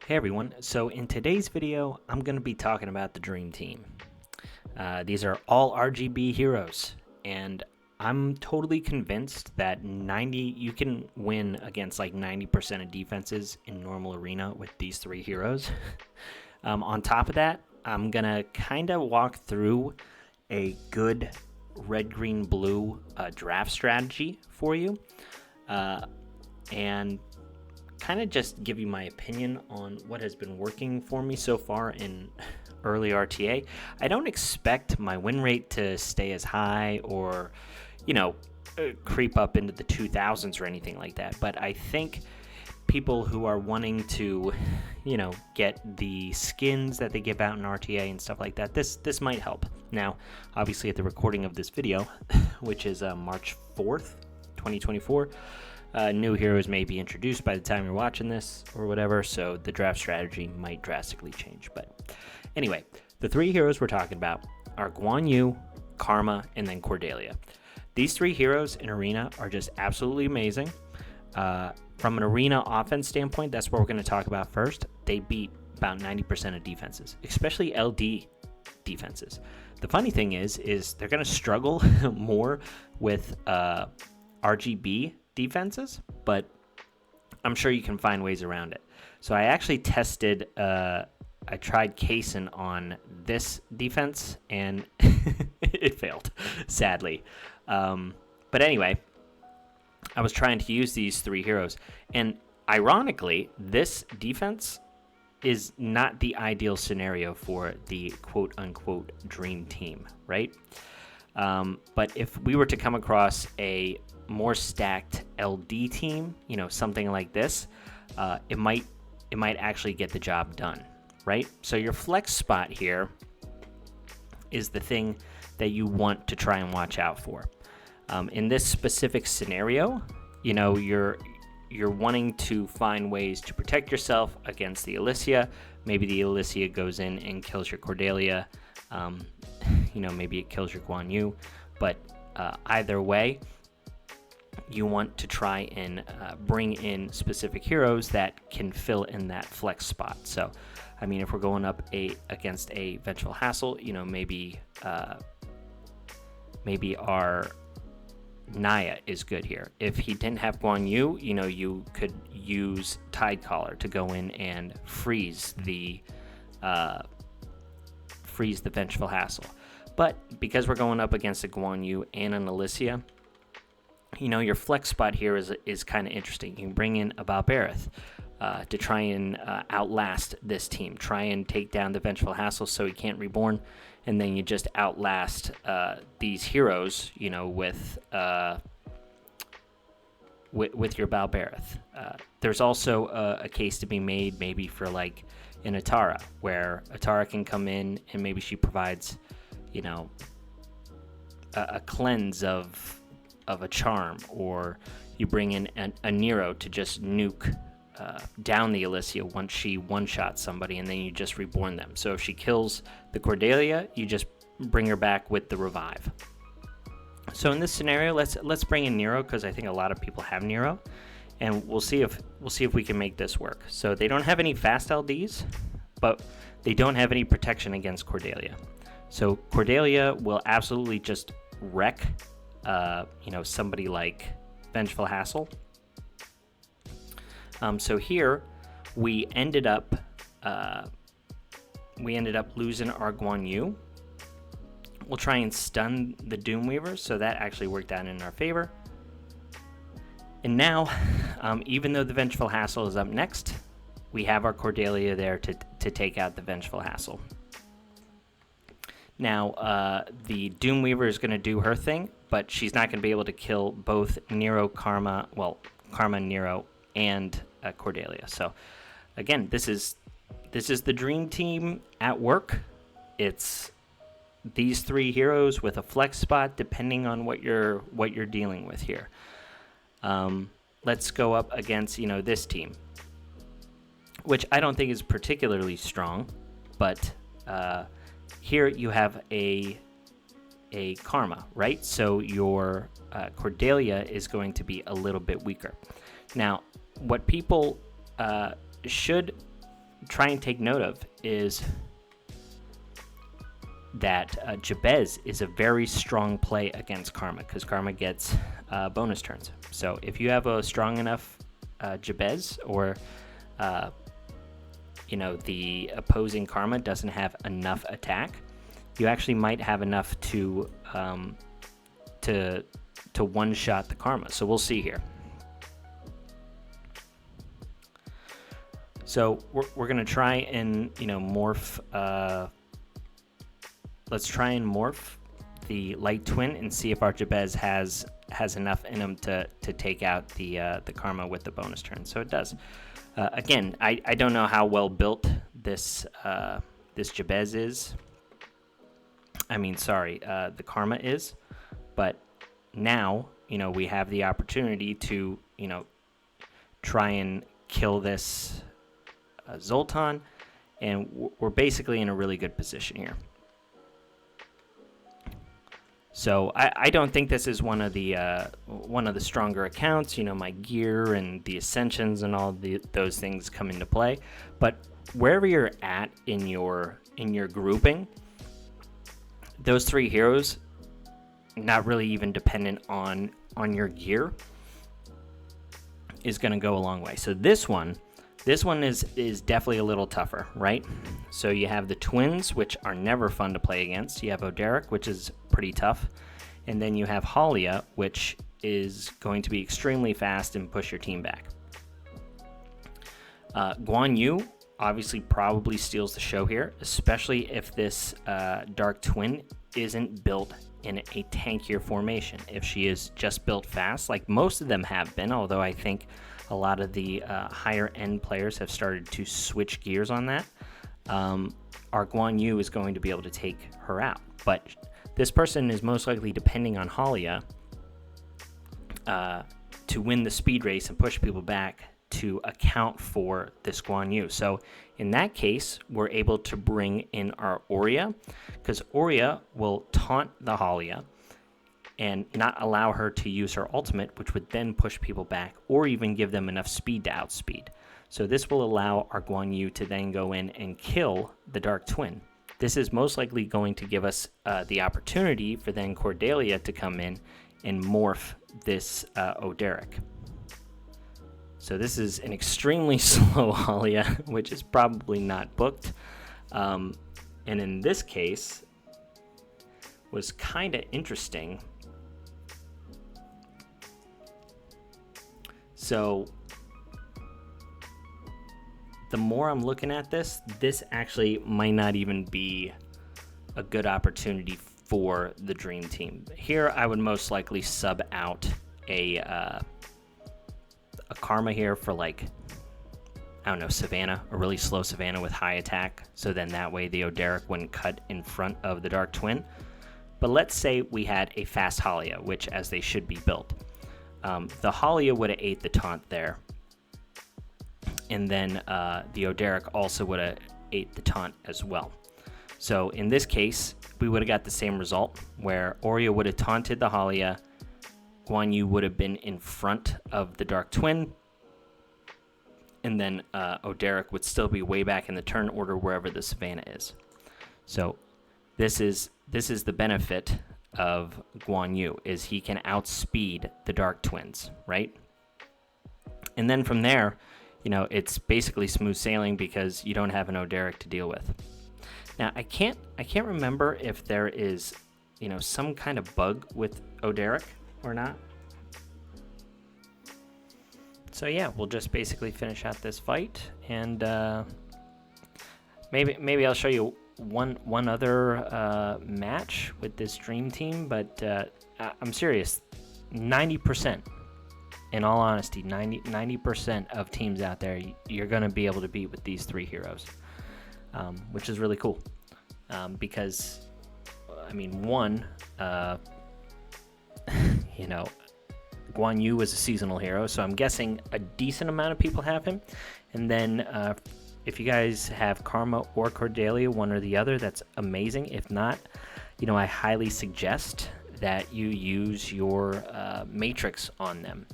Hey everyone, so in today's video, I'm going to be talking about the Dream Team. These are all RGB heroes, and I'm totally convinced that you can win against like 90% of defenses in normal arena with these three heroes. On top of that, I'm going to kind of walk through a good red, green, blue draft strategy for you, and kind of just give you my opinion on what has been working for me so far in early RTA. I don't expect my win rate to stay as high or, creep up into the 2000s or anything like that, but I think people who are wanting to, get the skins that they give out in RTA and stuff like that, this might help. Now, obviously at the recording of this video, which is March 4th, 2024, new heroes may be introduced by the time you're watching this or whatever, so the draft strategy might drastically change. But anyway, the three heroes we're talking about are Guan Yu, Karma, and then Cordelia. These three heroes in Arena are just absolutely amazing. From an Arena offense standpoint, that's what we're going to talk about first. They beat about 90% of defenses, especially LD defenses. The funny thing is they're going to struggle more with RGB defenses, but I'm sure you can find ways around it. So I actually tested, I tried Kaysen on this defense, and it failed, sadly. But anyway, I was trying to use these three heroes, and ironically, this defense is not the ideal scenario for the quote-unquote dream team, right? But if we were to come across a more stacked LD team, something like this, it might actually get the job done, right? So your flex spot here is the thing that you want to try and watch out for. In this specific scenario, you're wanting to find ways to protect yourself against the Alicia. Maybe the Alicia goes in and kills your Cordelia. Maybe it kills your Guan Yu, but either way, you want to try and bring in specific heroes that can fill in that flex spot. So, if we're going up against a Vengeful Hassle, maybe our Naya is good here. If he didn't have Guan Yu, you could use Tidecaller to go in and freeze the Vengeful Hassle. But because we're going up against a Guan Yu and an Alicia, your flex spot here is kind of interesting. You can bring in a Balberith to try and outlast this team. Try and take down the Vengeful Hassle so he can't reborn, and then you just outlast these heroes, with your Balberith. There's also a case to be made maybe for like an Atara, where Atara can come in and maybe she provides, a cleanse of a charm, or you bring in a Nero to just nuke down the Alicia once she one-shots somebody, and then you just reborn them. So if she kills the Cordelia, you just bring her back with the revive. So in this scenario, let's bring in Nero, because I think a lot of people have Nero, and we'll see if we can make this work. So they don't have any fast LDs, but they don't have any protection against Cordelia. So Cordelia will absolutely just wreck somebody like Vengeful Hassle. So here we ended up losing our Guan Yu. We'll try and stun the Doomweaver, so that actually worked out in our favor. And now, even though the Vengeful Hassle is up next, we have our Cordelia there to take out the Vengeful Hassle. Now, the Doomweaver is going to do her thing, but she's not going to be able to kill both Karma, Nero, and Cordelia. So, again, this is the dream team at work. It's these three heroes with a flex spot, depending on what you're dealing with here. Let's go up against this team, which I don't think is particularly strong, but here you have a Karma, right? So your Cordelia is going to be a little bit weaker. Now, what people should try and take note of is that Jabez is a very strong play against Karma, because Karma gets bonus turns. So if you have a strong enough Jabez, or the opposing Karma doesn't have enough attack, you actually might have enough to one-shot the Karma. So we'll see here. So we're gonna try and morph. Let's try and morph the Light Twin and see if our Jabez has enough in him to take out the Karma with the bonus turn. So it does. Again, I don't know how well built this Jabez is. The Karma is, but now we have the opportunity to try and kill this Zoltan, and we're basically in a really good position here. So I don't think this is one of the stronger accounts. My gear and the ascensions and all those things come into play. But wherever you're at in your grouping, those three heroes, not really even dependent on your gear, is going to go a long way. So this one is definitely a little tougher, right? So you have the twins, which are never fun to play against. You have Oderic, which is pretty tough. And then you have Halia, which is going to be extremely fast and push your team back. Guan Yu obviously probably steals the show here, especially if this Dark Twin isn't built in a tankier formation. If she is just built fast, like most of them have been, although I think a lot of the higher end players have started to switch gears on that, our Guan Yu is going to be able to take her out. But this person is most likely depending on Halia to win the speed race and push people back to account for this Guan Yu. So in that case, we're able to bring in our Aurea, because Aurea will taunt the Halia and not allow her to use her ultimate, which would then push people back or even give them enough speed to outspeed. So this will allow our Guan Yu to then go in and kill the Dark Twin. This is most likely going to give us the opportunity for then Cordelia to come in and morph this Oderic. So this is an extremely slow Halia, which is probably not booked. And in this case, was kind of interesting. So the more I'm looking at this actually might not even be a good opportunity for the Dream Team. Here, I would most likely sub out a Karma here for, like, I don't know, Savannah, a really slow Savannah with high attack. So then that way the Oderic wouldn't cut in front of the Dark Twin. But let's say we had a fast Halia, which as they should be built. The Halia would have ate the taunt there. And then the Oderic also would have ate the taunt as well. So in this case, we would have got the same result, where Aurea would have taunted the Halia, Guan Yu would have been in front of the Dark Twin, and then Oderic would still be way back in the turn order wherever the Savannah is. So this is the benefit of Guan Yu, is he can outspeed the Dark Twins, right? And then from there, it's basically smooth sailing because you don't have an Oderic to deal with. Now, I can't remember if there is, some kind of bug with Oderic or not. So yeah, we'll just basically finish out this fight, and maybe I'll show you one other match with this Dream Team, but I'm serious, 90%. In all honesty, 90% of teams out there, you're going to be able to beat with these three heroes, which is really cool. Because, one, Guan Yu was a seasonal hero, so I'm guessing a decent amount of people have him. And then if you guys have Karma or Cordelia, one or the other, that's amazing. If not, I highly suggest that you use your Matrix on them.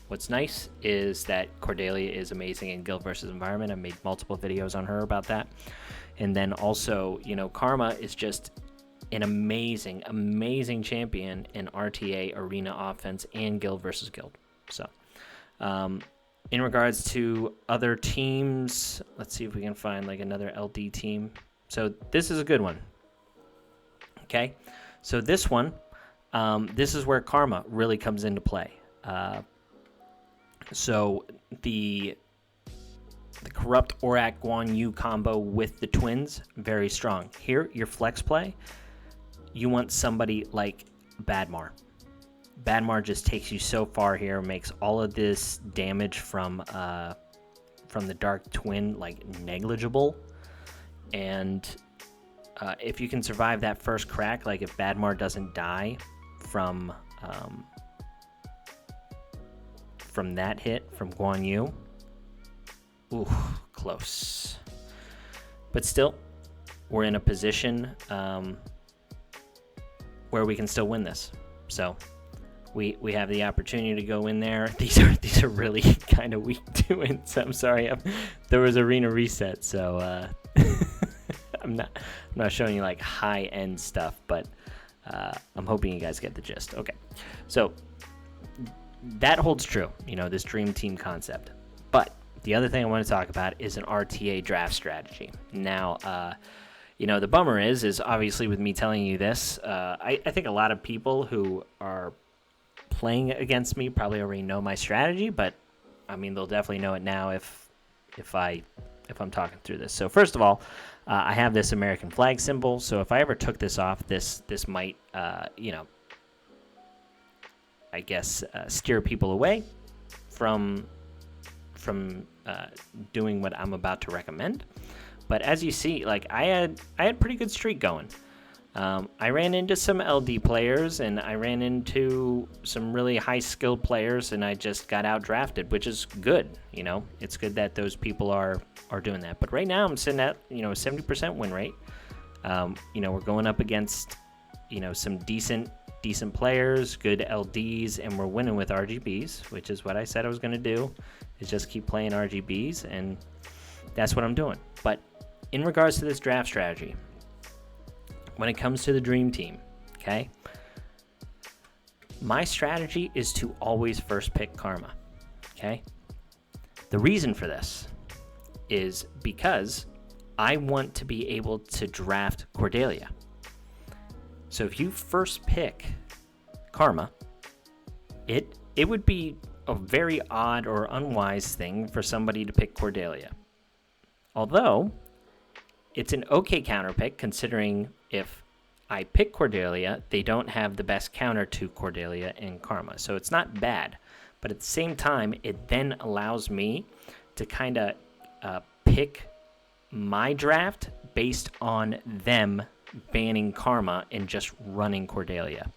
What's nice is that Cordelia is amazing in Guild versus Environment. I've made multiple videos on her about that. And then also, Karma is just an amazing, amazing champion in RTA, Arena Offense, and Guild versus Guild. So, in regards to other teams, let's see if we can find like another LD team. So this is a good one. Okay, so this one, this is where Karma really comes into play. So the Corrupt Aurak Guan Yu combo with the twins, very strong. Here, your flex play, you want somebody like Badmar. Badmar just takes you so far here, makes all of this damage from the Dark Twin like negligible, and if you can survive that first crack, like if Badmar doesn't die from that hit from Guan Yu, ooh, close. But still, we're in a position where we can still win this. So we have the opportunity to go in there. These are really kind of weak twins. I'm sorry. There was arena reset, so I'm not showing you like high end stuff, but I'm hoping you guys get the gist. Okay, so that holds true. This dream team concept. But the other thing I want to talk about is an RTA draft strategy. Now, the bummer is obviously with me telling you this, I think a lot of people who are playing against me probably already know my strategy, but I mean they'll definitely know it now if I'm talking through this. So first of all, I have this American flag symbol. So if I ever took this off, this might I guess steer people away from doing what I'm about to recommend. But as you see, like I had pretty good streak going. I ran into some LD players and I ran into some really high skilled players, and I just got out drafted, which is good. It's good that those people are doing that. But right now I'm sitting at a 70% win rate. We're going up against some decent players, good LDs, and we're winning with RGBs, which is what I said I was going to do, is just keep playing RGBs, and that's what I'm doing. But in regards to this draft strategy, when it comes to the dream team, okay, my strategy is to always first pick Karma, okay? The reason for this is because I want to be able to draft Cordelia. So if you first pick Karma, it would be a very odd or unwise thing for somebody to pick Cordelia. Although, it's an okay counter pick considering if I pick Cordelia, they don't have the best counter to Cordelia in Karma. So it's not bad. But at the same time, it then allows me to kind of pick my draft based on them banning Karma and just running Cordelia.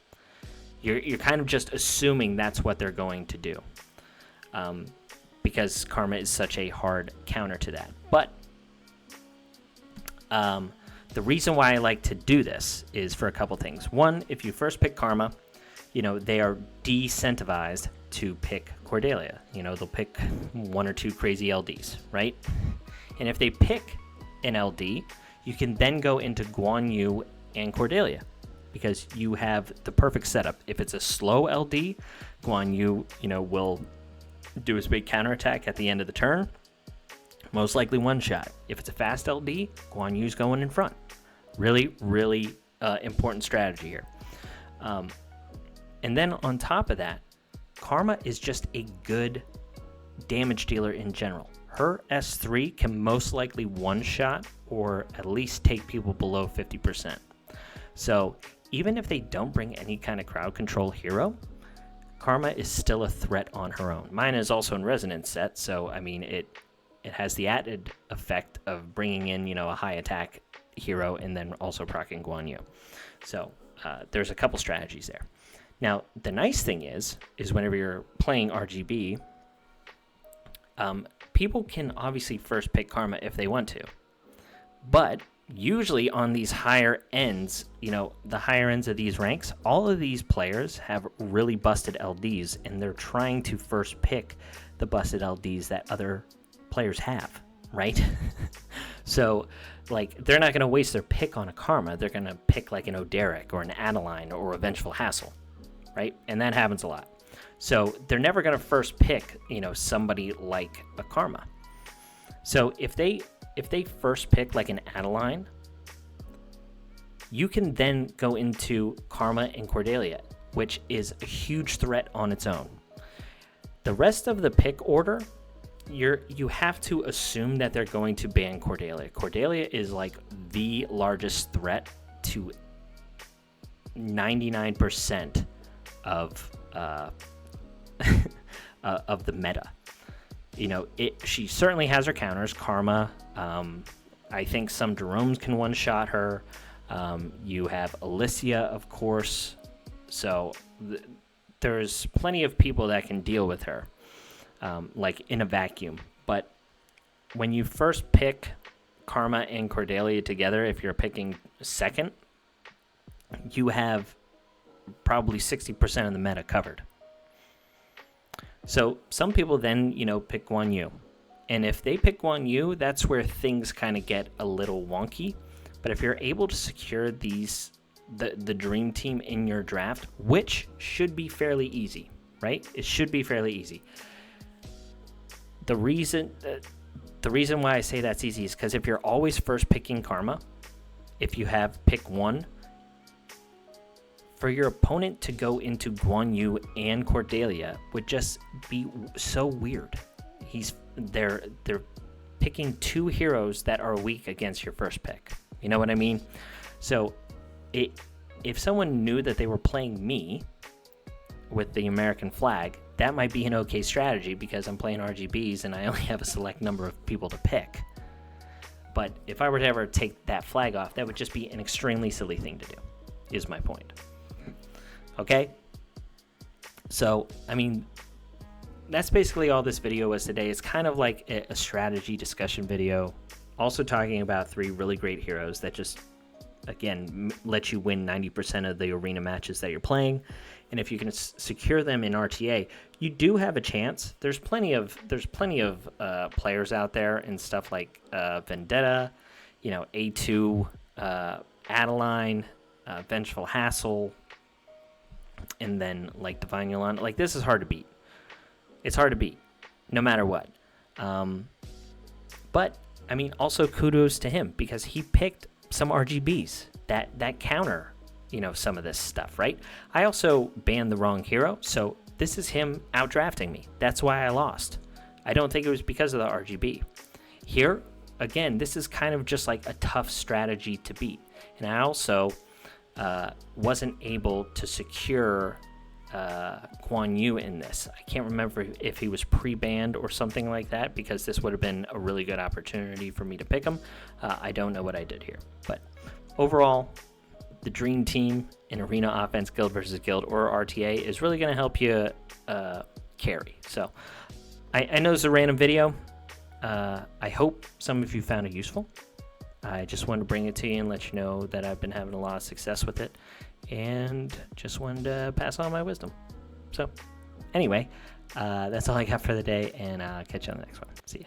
You're kind of just assuming that's what they're going to do, because Karma is such a hard counter to that. But the reason why I like to do this is for a couple things. One, if you first pick Karma, they are decentivized to pick Cordelia. They'll pick one or two crazy LDs, right? And if they pick an LD, you can then go into Guan Yu and Cordelia, because you have the perfect setup. If it's a slow LD, Guan Yu, will do his big counterattack at the end of the turn. Most likely one shot. If it's a fast LD, Guan Yu's going in front. Really, really important strategy here. And then on top of that, Karma is just a good damage dealer in general. Her S3 can most likely one-shot or at least take people below 50%. So even if they don't bring any kind of crowd control hero, Karma is still a threat on her own. Mine is also in Resonance set, so I mean it has the added effect of bringing in, a high attack hero and then also proccing Guan Yu. So there's a couple strategies there. Now, the nice thing is whenever you're playing RGB, people can obviously first pick Karma if they want to. But usually on these higher ends, the higher ends of these ranks, all of these players have really busted LDs, and they're trying to first pick the busted LDs that other players have, right? So, like, they're not going to waste their pick on a Karma. They're going to pick, like, an Oderic or an Adeline or a Vengeful Hassle, right? And that happens a lot. So they're never going to first pick, somebody like a Karma. So if they first pick, like, an Adeline, you can then go into Karma and Cordelia, which is a huge threat on its own. The rest of the pick order, you have to assume that they're going to ban Cordelia. Cordelia is like the largest threat to 99% of of the meta. She certainly has her counters. Karma, I think some Jeromes can one-shot her. You have Alicia, of course. So there's plenty of people that can deal with her. Like in a vacuum. But when you first pick Karma and Cordelia together, if you're picking second, you have probably 60% of the meta covered. So some people then, pick Guan Yu. And if they pick Guan Yu, that's where things kind of get a little wonky. But if you're able to secure the dream team in your draft, which should be fairly easy, right? It should be fairly easy. The reason why I say that's easy is because if you're always first picking Karma, if you have pick one, for your opponent to go into Guan Yu and Cordelia would just be so weird. They're picking two heroes that are weak against your first pick. You know what I mean? So if someone knew that they were playing me with the American flag, that might be an okay strategy because I'm playing RGBs and I only have a select number of people to pick. But if I were to ever take that flag off, that would just be an extremely silly thing to do, is my point. Okay? So, that's basically all this video was today. It's kind of like a strategy discussion video. Also talking about 3 really great heroes that just, again, let you win 90% of the arena matches that you're playing. And if you can secure them in RTA, you do have a chance. There's plenty of players out there and stuff like Vendetta, A2, Adeline, Vengeful Hassle, and then like Divine Yolanda. Like, this is hard to beat. It's hard to beat, no matter what. But also kudos to him because he picked some RGBs that counter some of this stuff, right? I also banned the wrong hero, so this is him outdrafting me. That's why I lost. I don't think it was because of the RGB. Here, again, this is kind of just like a tough strategy to beat. And I also wasn't able to secure Guan Yu in this. I can't remember if he was pre-banned or something like that because this would have been a really good opportunity for me to pick him. I don't know what I did here. But overall, the dream team in arena offense, guild versus guild, or RTA is really going to help you carry. So I know it's a random video. I hope some of you found it useful. I just wanted to bring it to you and let you know that I've been having a lot of success with it, and just wanted to pass on my wisdom. So anyway, that's all I got for the day, and I'll catch you on the next one. See ya.